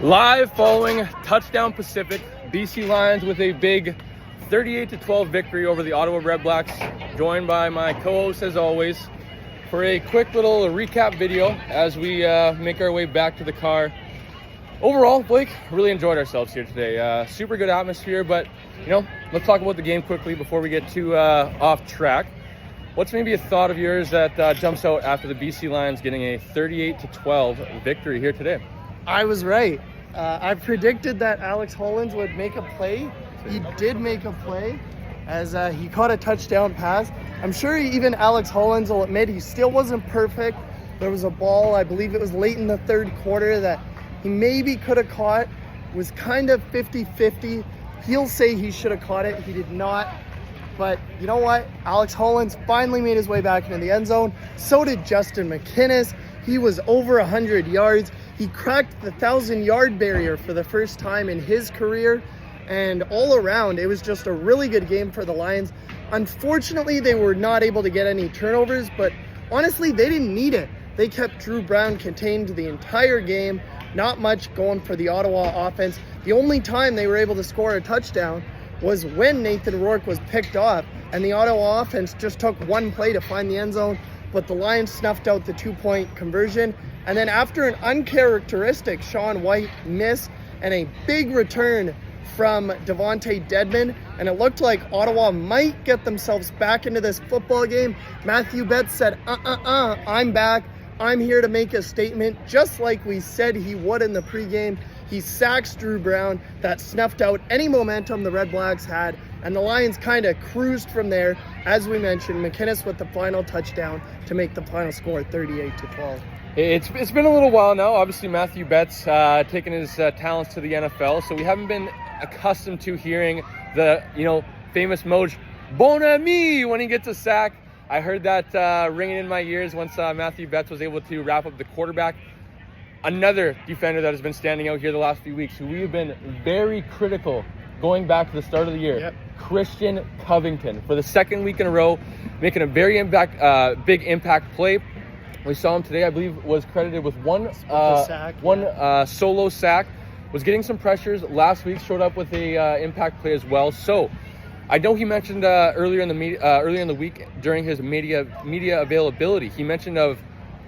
Live following touchdown Pacific, BC Lions with a big 38-12 victory over the Ottawa Redblacks. Joined by my co-host as always for a quick little recap video as we make our way back to the car. Overall, Blake, really enjoyed ourselves here today. Super good atmosphere, but let's talk about the game quickly before we get too off track. What's maybe a thought of yours that jumps out after the BC Lions getting a 38-12 victory here today? I was right. I predicted that Alex Hollins would make a play. He did make a play as he caught a touchdown pass. I'm sure even Alex Hollins will admit he still wasn't perfect. There was a ball, I believe it was late in the third quarter, that he maybe could have caught. It was kind of 50-50. He'll say he should have caught it. He did not. But you know what? Alex Hollins finally made his way back into the end zone. So did Justin McInnis. He was over 100 yards. He cracked the 1,000-yard barrier for the first time in his career. And all around, it was just a really good game for the Lions. Unfortunately, they were not able to get any turnovers, but honestly, they didn't need it. They kept Drew Brown contained the entire game. Not much going for the Ottawa offense. The only time they were able to score a touchdown was when Nathan Rourke was picked off, and the Ottawa offense just took one play to find the end zone, but the Lions snuffed out the 2-point conversion. And then after an uncharacteristic Sean White miss and a big return from Devontae Dedmon, and it looked like Ottawa might get themselves back into this football game, Matthew Betts said, I'm back. I'm here to make a statement, just like we said he would in the pregame. He sacks Drew Brown. That snuffed out any momentum the Red Blacks had, and the Lions kind of cruised from there. As we mentioned, McInnis with the final touchdown to make the final score 38-12. It's been a little while now. Obviously, Matthew Betts taking his talents to the NFL, so we haven't been accustomed to hearing the famous Moj bon ami when he gets a sack. I heard that ringing in my ears once Matthew Betts was able to wrap up the quarterback. Another defender that has been standing out here the last few weeks, who we have been very critical going back to the start of the year, Christian Covington, for the second week in a row, making a very big impact play. We saw him today, I believe, was credited with one solo sack, was getting some pressures. Last week showed up with a impact play as well. So I know he mentioned earlier in the week during his media availability, he mentioned of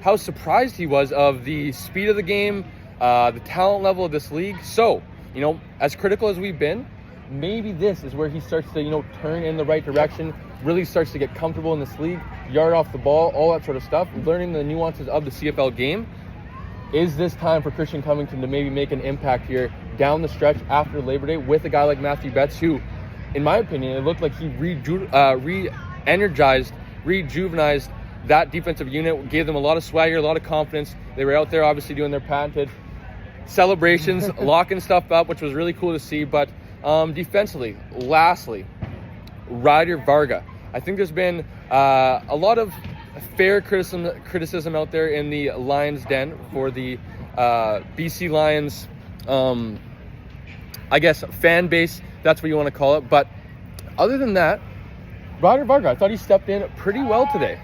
how surprised he was of the speed of the game, the talent level of this league. So, as critical as we've been, maybe this is where he starts to, turn in the right direction, really starts to get comfortable in this league, yard off the ball, all that sort of stuff, learning the nuances of the CFL game. Is this time for Christian Covington to maybe make an impact here down the stretch after Labor Day with a guy like Matthew Betts, who, in my opinion, it looked like he rejuvenized that defensive unit, gave them a lot of swagger, a lot of confidence. They were out there obviously doing their patented celebrations, locking stuff up, which was really cool to see. But defensively, lastly, Ryder Varga. I think there's been a lot of fair criticism out there in the Lions den for the BC Lions, I guess, fan base. That's what you want to call it. But other than that, Ryder Varga, I thought he stepped in pretty well today.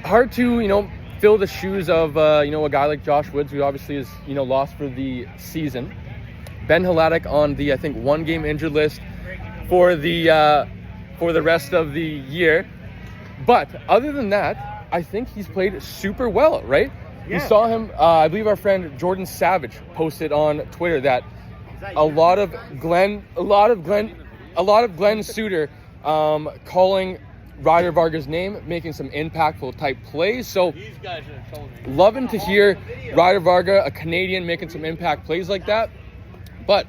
Hard to, fill the shoes of, a guy like Josh Woods, who obviously is, lost for the season. Ben Hladik on the, I think, one-game injured list for the rest of the year. But other than that, I think he's played super well, right? Yeah. We saw him, I believe our friend Jordan Savage posted on Twitter that a lot of Glenn Suter calling Ryder Varga's name, making some impactful type plays. So loving to hear Ryder Varga, a Canadian, making some impact plays like that. But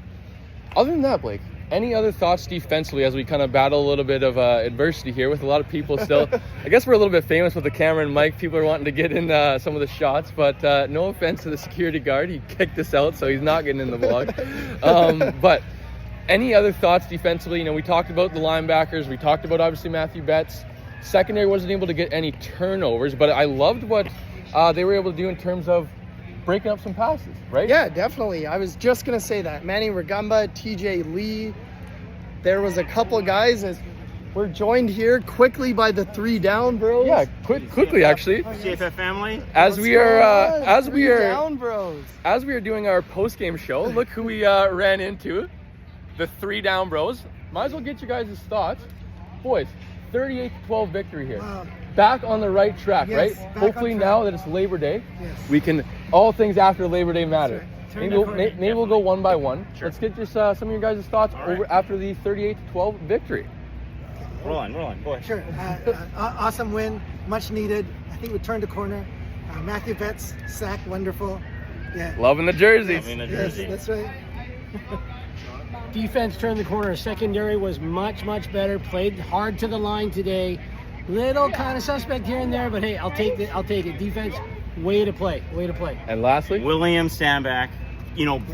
other than that, Blake, any other thoughts defensively as we kind of battle a little bit of adversity here with a lot of people still? I guess we're a little bit famous with the camera and mic. People are wanting to get in some of the shots, but no offense to the security guard. He kicked us out, so he's not getting in the vlog. But any other thoughts defensively? We talked about the linebackers. We talked about, obviously, Matthew Betts. Secondary wasn't able to get any turnovers, but I loved what they were able to do in terms of breaking up some passes, right? Yeah, definitely. I was just going to say that. Manny Rugamba, TJ Lee. There was a couple of guys, as We're joined here quickly by the 3 Down Bros. Yeah, quickly actually. CFF family. As we are Down Bros. as we are doing our post-game show, look who we ran into. The 3 Down Bros. Might as well get you guys' thoughts. Boys, 38-12 victory here. Wow. Back on the right track, Yes, right? back Hopefully on track. now that it's Labor Day, Yes. we can, all things after Labor Day matter. That's right. Turn Maybe that we'll, corner. maybe we'll go one by one. Sure. Let's get just some of your guys' thoughts All right. over after the 38-12 victory. Roll on, boy. Sure. Awesome win, much needed. I think we turned the corner. Matthew Betts, sack, wonderful. Yeah. Loving the jerseys. I mean, the Yes, jersey. that's right. Defense turned the corner. Secondary was much better. Played hard to the line today. Little kind of suspect here and there, but hey, I'll take it. Defense, way to play. And lastly, William Stanback.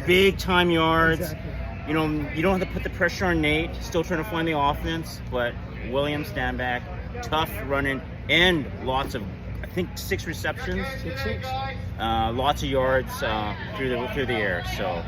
Big time yards. Exactly. You don't have to put the pressure on Nate. Still trying to find the offense, but William Stanback, tough running and lots of, I think 6 receptions, 6-6. lots of yards through the air. So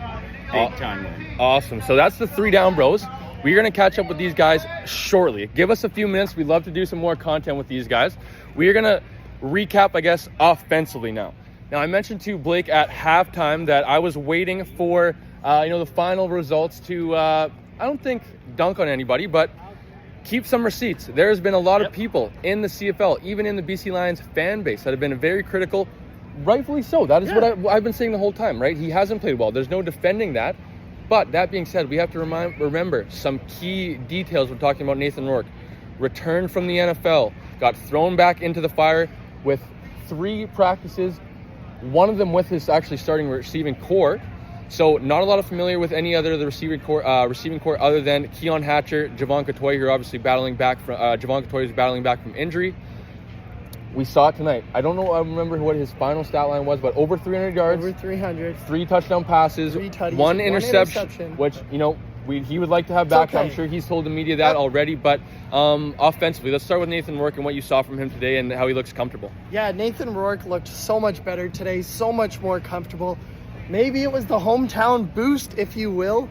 big time win. awesome. So that's the 3 Down Bros. We're going to catch up with these guys shortly. Give us a few minutes. We'd love to do some more content with these guys. We're going to recap, I guess, offensively now. Now, I mentioned to Blake at halftime that I was waiting for, the final results to, I don't think dunk on anybody, but keep some receipts. There's been a lot of people in the CFL, even in the BC Lions fan base, that have been very critical, rightfully so. That is what I've been saying the whole time, right? He hasn't played well. There's no defending that. But that being said, we have to remember some key details. We're talking about Nathan Rourke. Returned from the NFL, got thrown back into the fire with 3 practices, one of them with his actually starting receiving core. So not a lot of familiar with any other of the receiving core other than Keon Hatcher, Javon Catoy, who are obviously battling back from Javon Catoy is battling back from injury. We saw it tonight. I don't know. I remember what his final stat line was, but over 300 yards, Over 300. 3 touchdown passes, 3 tutties, 1 1 interception, interception. which he would like to have back. okay. I'm sure he's told the media that already. But offensively, let's start with Nathan Rourke and what you saw from him today and how he looks comfortable. Yeah, Nathan Rourke looked so much better today, so much more comfortable. Maybe it was the hometown boost, if you will.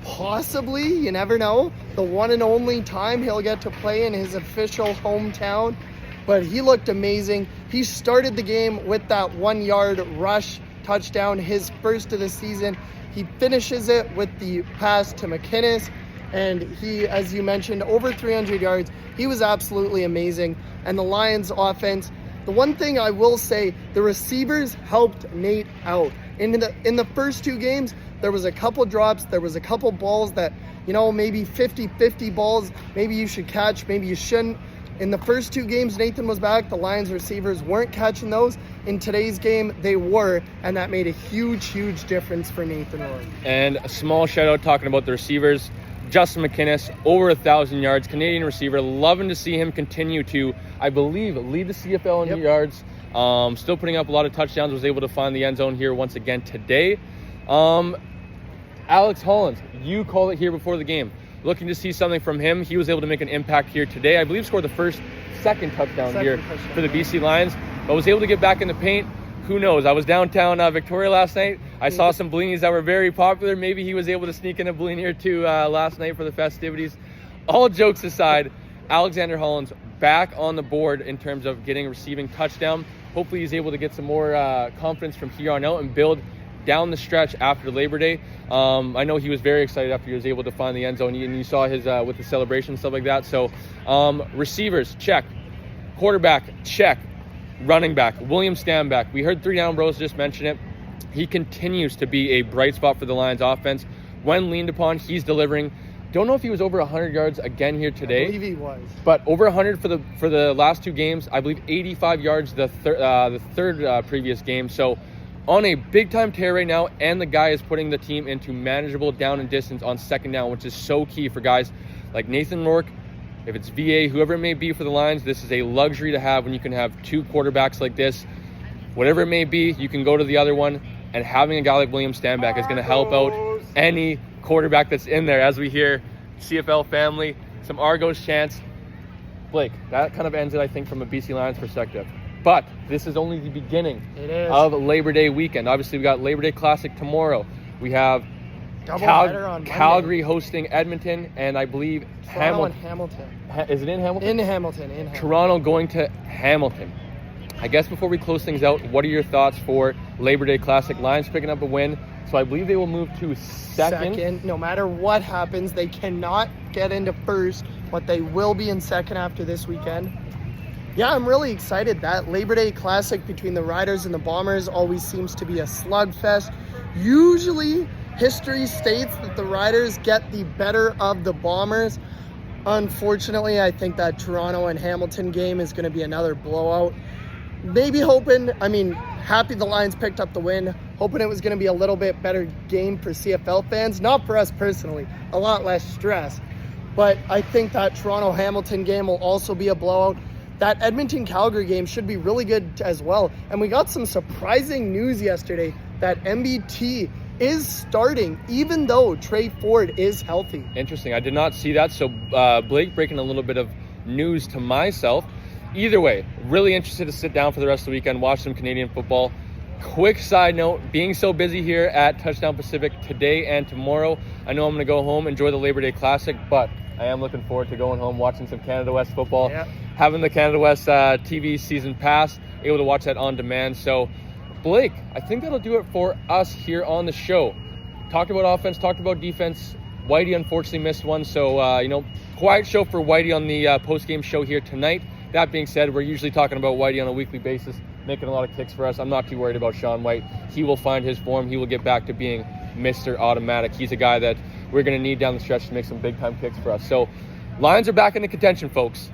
Possibly, you never know. The one and only time he'll get to play in his official hometown. But he looked amazing. He started the game with that 1-yard rush touchdown, his first of the season. He finishes it with the pass to McInnes. And he, as you mentioned, over 300 yards. He was absolutely amazing. And the Lions offense, the one thing I will say, the receivers helped Nate out. In the first 2 games, there was a couple drops, there was a couple balls that, maybe 50-50 balls, maybe you should catch, maybe you shouldn't. In the first 2 games Nathan was back, the Lions receivers weren't catching those. In today's game, they were, and that made a huge difference for Nathan Rourke. And a small shout out talking about the receivers. Justin McInnes, over 1,000 yards, Canadian receiver. Loving to see him continue to, I believe, lead the CFL in yards. Still putting up a lot of touchdowns. Was able to find the end zone here once again today. Alex Hollins, you called it here before the game. Looking to see something from him. He was able to make an impact here today. I believe scored the second touchdown here for the BC Lions, but was able to get back in the paint. Who knows? I was downtown Victoria last night. I saw some blinis that were very popular. Maybe he was able to sneak in a blini or 2 last night for the festivities. All jokes aside, Alexander Hollins back on the board in terms of getting a receiving touchdown. Hopefully he's able to get some more confidence from here on out and build down the stretch after Labor Day. I know he was very excited after he was able to find the end zone, and you saw his with the celebration and stuff like that. So receivers, check. Quarterback, check. Running back, William Stanback. We heard 3 Down Bros just mention it. He continues to be a bright spot for the Lions offense. When leaned upon, he's delivering. Don't know if he was over 100 yards again here today. I believe he was. But over 100 for the last 2 games. I believe 85 yards the third previous game. So on a big-time tear right now, and the guy is putting the team into manageable down and distance on second down, which is so key for guys like Nathan Rourke. If it's VA, whoever it may be for the Lions, this is a luxury to have when you can have 2 quarterbacks like this. Whatever it may be, you can go to the other one, and having a guy like William Stanback is going to help out any quarterback that's in there. As we hear CFL family, some Argos chants. Blake, that kind of ends it, I think, from a BC Lions perspective. But this is only the beginning It is. of Labor Day weekend. Obviously, we got Labor Day Classic tomorrow. We have Doubleheader on Monday. Calgary hosting Edmonton, and I believe Toronto and Hamilton. Is it in Hamilton? In Hamilton. Toronto going to Hamilton. I guess before we close things out, what are your thoughts for Labor Day Classic? Lions picking up a win, so I believe they will move to second. No matter what happens, they cannot get into first, but they will be in second after this weekend. Yeah, I'm really excited. That Labor Day Classic between the Riders and the Bombers always seems to be a slugfest. Usually, history states that the Riders get the better of the Bombers. Unfortunately, I think that Toronto and Hamilton game is going to be another blowout. Maybe happy the Lions picked up the win, hoping it was going to be a little bit better game for CFL fans, not for us personally, a lot less stress. But I think that Toronto-Hamilton game will also be a blowout. That Edmonton-Calgary game should be really good as well. And we got some surprising news yesterday that MBT is starting, even though Trey Ford is healthy. Interesting. I did not see that. So Blake breaking a little bit of news to myself. Either way, really interested to sit down for the rest of the weekend, watch some Canadian football. Quick side note, being so busy here at Touchdown Pacific today and tomorrow, I know I'm going to go home, enjoy the Labor Day Classic, but I am looking forward to going home, watching some Canada West football. Yeah. Having the Canada West TV season pass, able to watch that on demand. So, Blake, I think that'll do it for us here on the show. Talked about offense, talked about defense. Whitey unfortunately missed one, so, quiet show for Whitey on the post-game show here tonight. That being said, we're usually talking about Whitey on a weekly basis, making a lot of kicks for us. I'm not too worried about Sean White. He will find his form. He will get back to being Mr. Automatic. He's a guy that we're going to need down the stretch to make some big-time kicks for us. So, Lions are back into contention, folks.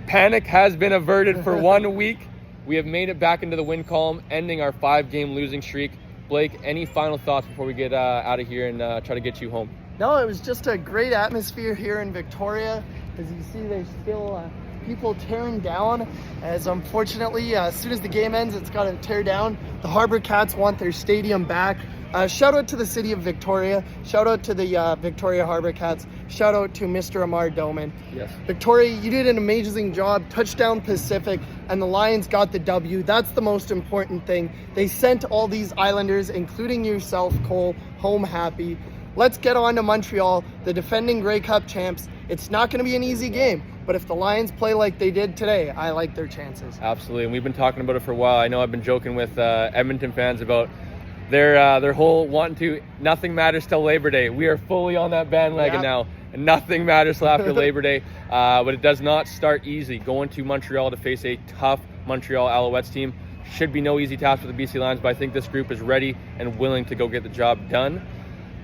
Panic has been averted for 1 week. We have made it back into the win column, ending our 5-game losing streak. Blake, any final thoughts before we get out of here and try to get you home? No, it was just a great atmosphere here in Victoria. As you see, there's still people tearing down, as unfortunately, as soon as the game ends, it's got to tear down. The Harbour Cats want their stadium back. Shout out to the city of Victoria. Shout out to the Victoria Harbour Cats. Shout out to Mr. Amar Doman. Yes. Victoria, you did an amazing job. Touchdown Pacific, and the Lions got the W. That's the most important thing. They sent all these Islanders, including yourself, Cole, home happy. Let's get on to Montreal, the defending Grey Cup champs. It's not going to be an easy game, but if the Lions play like they did today, I like their chances. Absolutely, and we've been talking about it for a while. I know I've been joking with Edmonton fans about their whole wanting to, nothing matters till Labor Day. We are fully on that bandwagon now, and nothing matters till after Labor Day. But it does not start easy. Going to Montreal to face a tough Montreal Alouettes team should be no easy task for the BC Lions, but I think this group is ready and willing to go get the job done.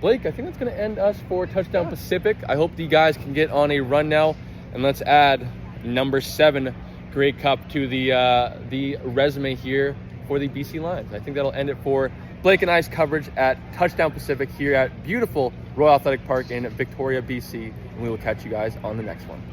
Blake, I think that's going to end us for Touchdown Pacific. I hope the guys can get on a run now, and let's add number 7 Grey Cup to the resume here for the BC Lions. I think that'll end it for Blake and I's coverage at Touchdown Pacific here at beautiful Royal Athletic Park in Victoria, BC, and we will catch you guys on the next one.